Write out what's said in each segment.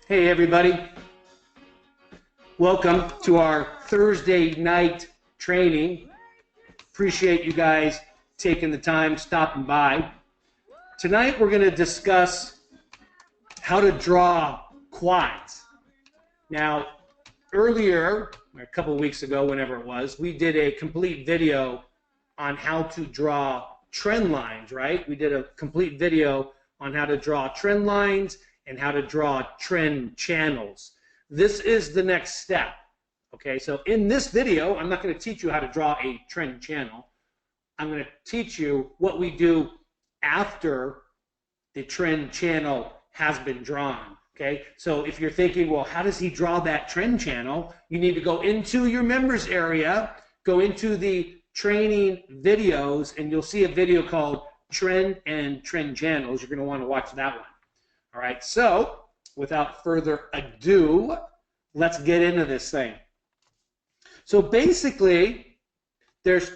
Hey everybody, welcome to our Thursday night training. Appreciate you guys taking the time, stopping by. Tonight we're going to discuss how to draw quads. Now, earlier, a couple of weeks ago, whenever it was, we did a complete video on how to draw trend lines, right? We did a complete video on how to draw trend lines and how to draw trend channels. This is the next step. Okay, so in this video, I'm not going to teach you how to draw a trend channel. I'm going to teach you what we do after the trend channel has been drawn. Okay, so if you're thinking, well, how does he draw that trend channel? You need to go into your members area, go into the training videos, and you'll see a video called Trend and Trend Channels. You're going to want to watch that one. All right, so without further ado, let's get into this thing. So basically, there's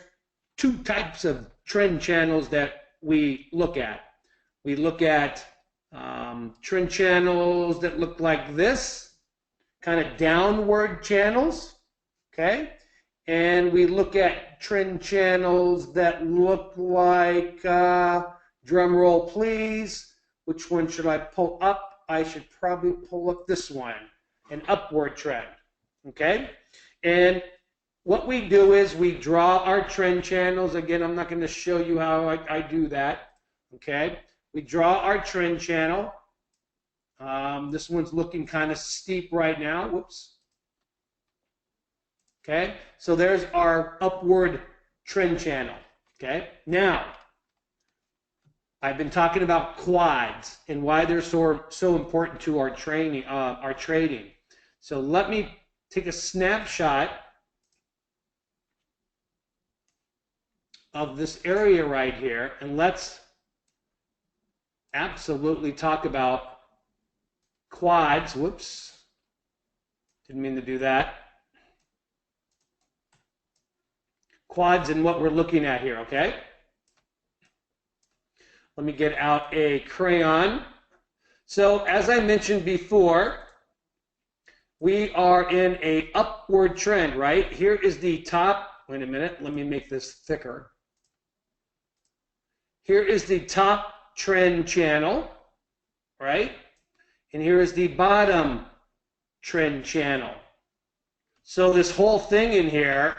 two types of trend channels that we look at. We look at trend channels that look like this, kind of downward channels, okay? And we look at trend channels that look like, drum roll please, which one should I pull up? I should probably pull up this one, an upward trend, okay? And what we do is we draw our trend channels. Again, I'm not going to show you how I do that, okay? We draw our trend channel. This one's looking kind of steep right now. Whoops. Okay, so there's our upward trend channel. Okay, now I've been talking about quads and why they're so important to our training, our trading. So let me take a snapshot of this area right here, and let's absolutely talk about quads. Whoops, didn't mean to do that. Quads and what we're looking at here, okay? Let me get out a crayon. So as I mentioned before, we are in an upward trend, right? Here is the top. Wait a minute, let me make this thicker. Here is the top trend channel, right? And here is the bottom trend channel. So this whole thing in here,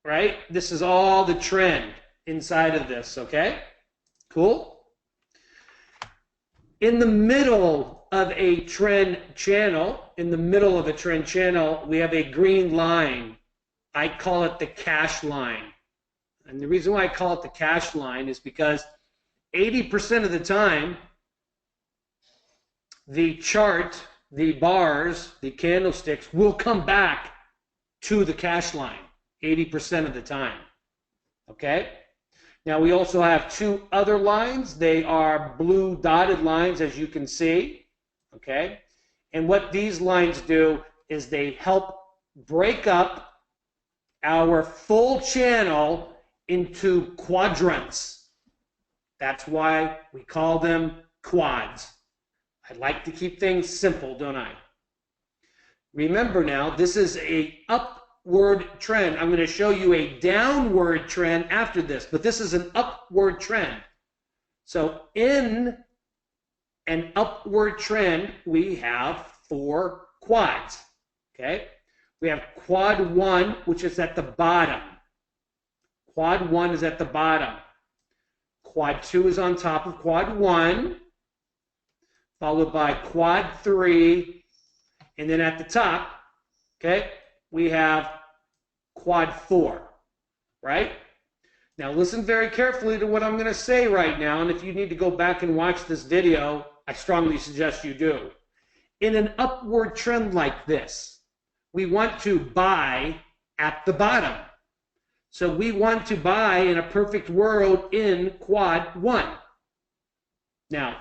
right? This is all the trend inside of this, okay? Cool? In the middle of a trend channel, we have a green line. I call it the cash line. And the reason why I call it the cash line is because 80% of the time, the chart, the bars, the candlesticks will come back to the cash line 80% of the time. Okay? Now we also have two other lines. They are blue dotted lines, as you can see. Okay? And what these lines do is they help break up our full channel into quadrants. That's why we call them quads. I like to keep things simple, don't I? Remember now, this is an upward trend. I'm going to show you a downward trend after this, but this is an upward trend. So in an upward trend, we have four quads. Okay? We have quad 1, which is at the bottom. Quad 1 is at the bottom. Quad 2 is on top of quad 1, followed by quad 3, and then at the top, okay, we have quad 4, right? Now listen very carefully to what I'm going to say right now, and if you need to go back and watch this video, I strongly suggest you do. In an upward trend like this, we want to buy at the bottom. So we want to buy in a perfect world in quad 1. Now,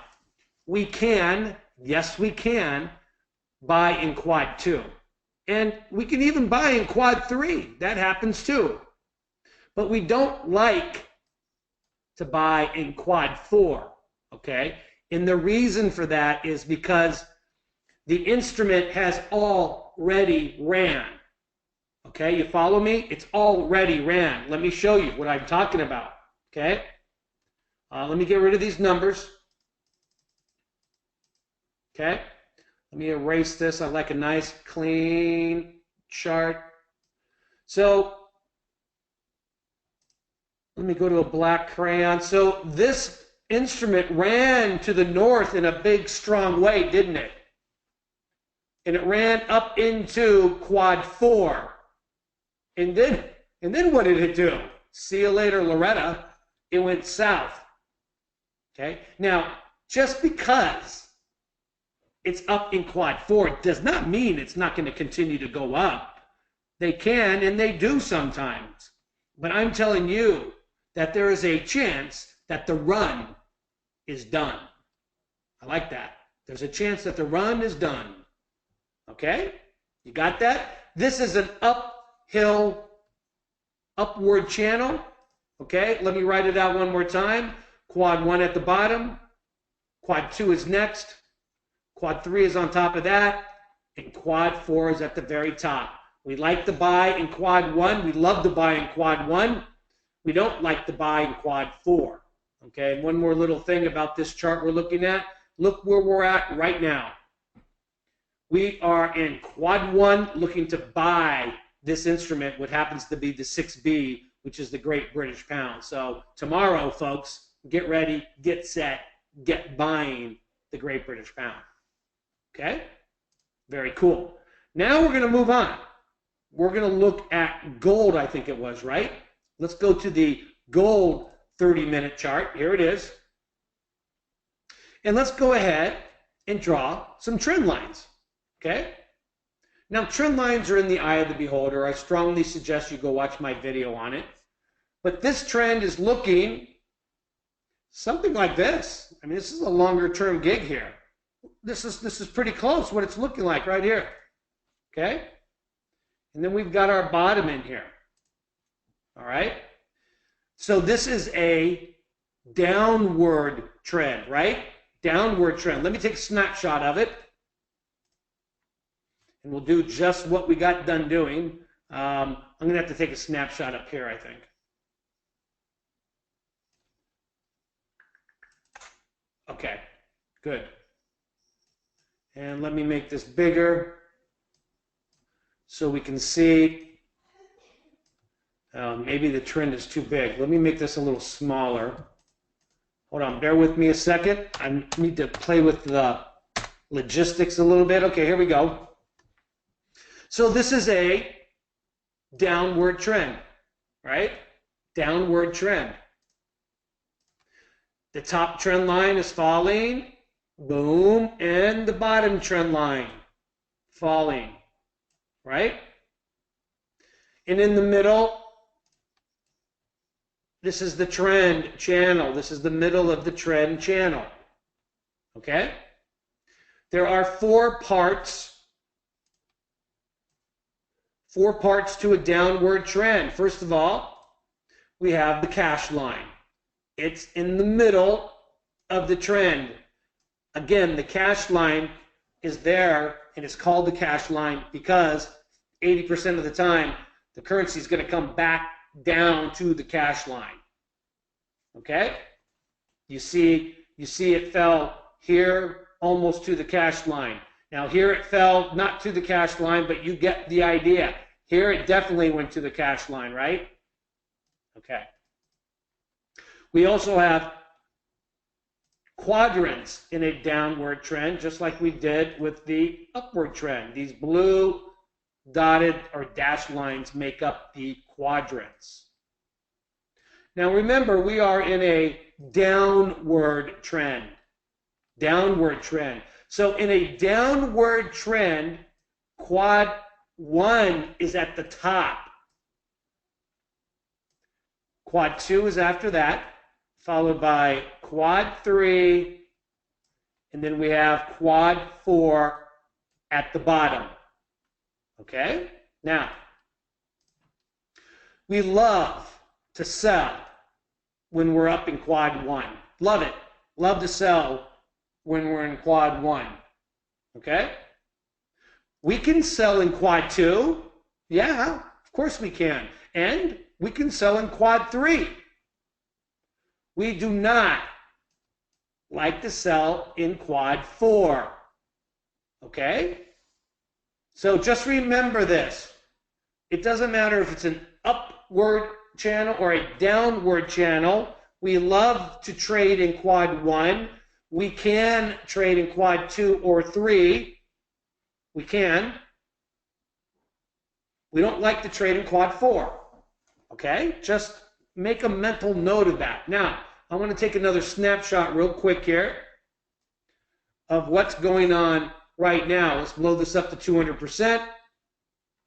we can, yes we can, buy in quad 2. And we can even buy in quad 3. That happens too. But we don't like to buy in quad 4, okay? And the reason for that is because The instrument has already ran. Okay, you follow me? It's already ran. Let me show you what I'm talking about. Okay, let me get rid of these numbers. Okay, let me erase this. I like a nice clean chart. So let me go to a black crayon. So this instrument ran to the north in a big, strong way, didn't it? And it ran up into quad 4. And then what did it do? See you later, Loretta. It went south. Okay? Now, just because it's up in quad 4 does not mean it's not going to continue to go up. They can, and they do sometimes. But I'm telling you that there is a chance that the run is done. I like that. There's a chance that the run is done. Okay? You got that? This is an uphill, upward channel. Okay? Let me write it out one more time. Quad 1 at the bottom. Quad 2 is next. Quad 3 is on top of that. And quad 4 is at the very top. We like to buy in quad 1. We love to buy in quad 1. We don't like to buy in quad 4. Okay? And one more little thing about this chart we're looking at. Look where we're at right now. We are in quad 1 looking to buy this instrument, what happens to be the 6B, which is the Great British Pound. So tomorrow, folks, get ready, get set, get buying the Great British Pound. Okay? Very cool. Now we're going to move on. We're going to look at gold, I think it was, right? Let's go to the gold 30-minute chart. Here it is. And let's go ahead and draw some trend lines. Okay? Now, trend lines are in the eye of the beholder. I strongly suggest you go watch my video on it. But this trend is looking something like this. I mean, this is a longer term gig here. This is pretty close what it's looking like right here. Okay? And then we've got our bottom in here. All right? So this is a downward trend, right? Downward trend. Let me take a snapshot of it. And we'll do just what we got done doing. I'm going to have to take a snapshot up here, I think. Okay, good. And let me make this bigger so we can see. Maybe the trend is too big. Let me make this a little smaller. Hold on, bear with me a second. I need to play with the logistics a little bit. Okay, here we go. So this is a downward trend, right? Downward trend. The top trend line is falling, boom, and the bottom trend line falling, right? And in the middle, this is the trend channel. This is the middle of the trend channel, okay? There are four parts to a downward trend. First of all, we have the cash line. It's in the middle of the trend. Again, the cash line is there, and it's called the cash line because 80% of the time, the currency is going to come back down to the cash line. Okay? You see it fell here almost to the cash line. Now here it fell not to the cash line, but you get the idea. Here it definitely went to the cash line, right? Okay. We also have quadrants in a downward trend, just like we did with the upward trend. These blue dotted or dashed lines make up the quadrants. Now remember, we are in a downward trend. Downward trend. So in a downward trend, quad 1 is at the top. Quad 2 is after that, followed by quad 3, and then we have quad 4 at the bottom. Okay? Now, we love to sell when we're up in quad 1. Love it. Love to sell when we're in quad 1. Okay? We can sell in quad 2. Yeah, of course we can. And we can sell in quad 3. We do not like to sell in quad 4. Okay? So just remember this. It doesn't matter if it's an upward channel or a downward channel. We love to trade in quad 1. We can trade in quad 2 or 3. We can. We don't like to trade in quad 4. Okay? Just make a mental note of that. Now, I want to take another snapshot real quick here of what's going on right now. Let's blow this up to 200%.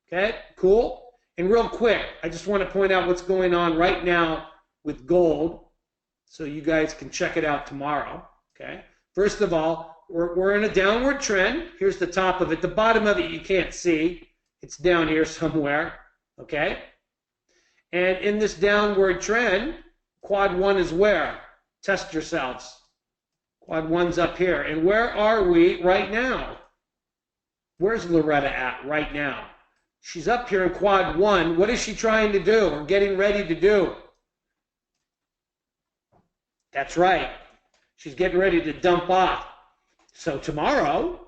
Okay, cool. And real quick, I just want to point out what's going on right now with gold so you guys can check it out tomorrow. Okay, first of all, we're in a downward trend. Here's the top of it. The bottom of it you can't see. It's down here somewhere. Okay, and in this downward trend, quad 1 is where? Test yourselves. Quad 1's up here. And where are we right now? Where's Loretta at right now? She's up here in quad 1. What is she trying to do or getting ready to do? That's right. She's getting ready to dump off. So tomorrow,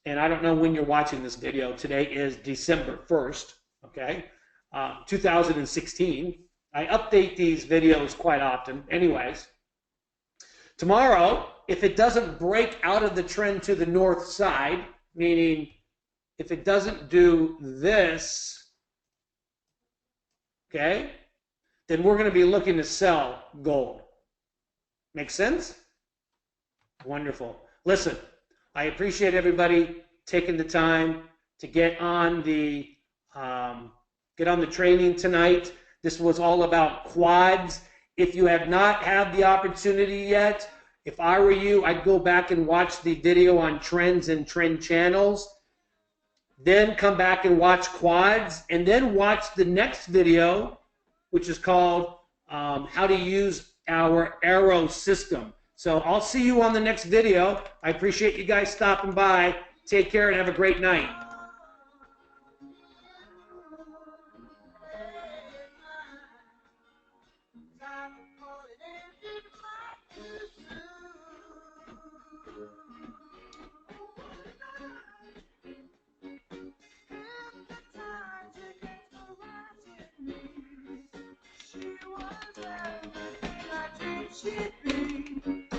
and I don't know when you're watching this video. Today is December 1st, okay, 2016. I update these videos quite often. Anyways, tomorrow, if it doesn't break out of the trend to the north side, meaning if it doesn't do this, okay, then we're going to be looking to sell gold. Make sense? Wonderful. Listen, I appreciate everybody taking the time to get on the training tonight. This was all about quads. If you have not had the opportunity yet, if I were you, I'd go back and watch the video on trends and trend channels. Then come back and watch quads, and then watch the next video, which is called how to use our arrow system. So I'll see you on the next video. I appreciate you guys stopping by. Take care and have a great night. She was everything I dreamed she'd be.